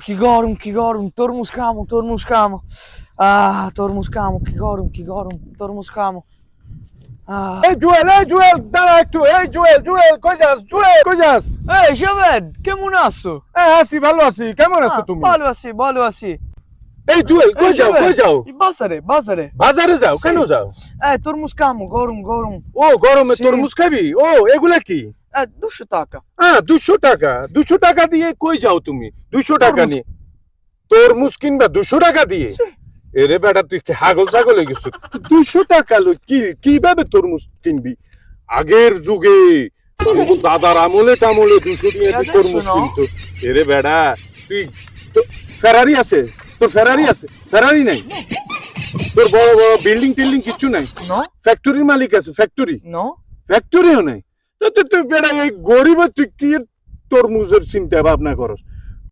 Que górm, tormus camo, tormus camo. Tormus camo, que górm, tormus camo. এই জুয়েল দাঁড়া একটু। এই জুয়েল কই যাস? Javed, কেমন আছো? আছি, ভালো আছি। কেমন আছো তুমি? ভালো আছি। এই জুয়েল কই যাও? বাজারে। বাজারে যাও? কেন যাও? তরমুজ কামো, গরম। ও, গরমে সি। তরমুজ খাবি? ও, এগুলা কি? 200 টাকা। 200 টাকা। 200 টাকা দিয়ে কই যাও তুমি? 200 টাকা তরমুজ। নিয়ে তরমুজ কিনবা 200 টাকা দিয়ে? সি। এরে বেটা, তুই কি ছাগল হয়ে গেছিস? 200 টাকা কিভাবে তরমুজ কিনবি? আগের যুগে আমাদের দাদার আমলে 200 দিয়ে তরমুজ কিনতো। এরে বেটা, তুই ফেরারি আছে? তোর ফেরারি আছে? ফেরারি নাই? তোর বড় বড় বিল্ডিং টিল্ডিং কিচ্ছু নাই? No? ফ্যাক্টরির মালিক আছে? No? ফ্যাক্টরিও নাই? তো তুই বেটা, এই গরিবের তুই কি তরমুজের চিন্তা ভাবনা করস?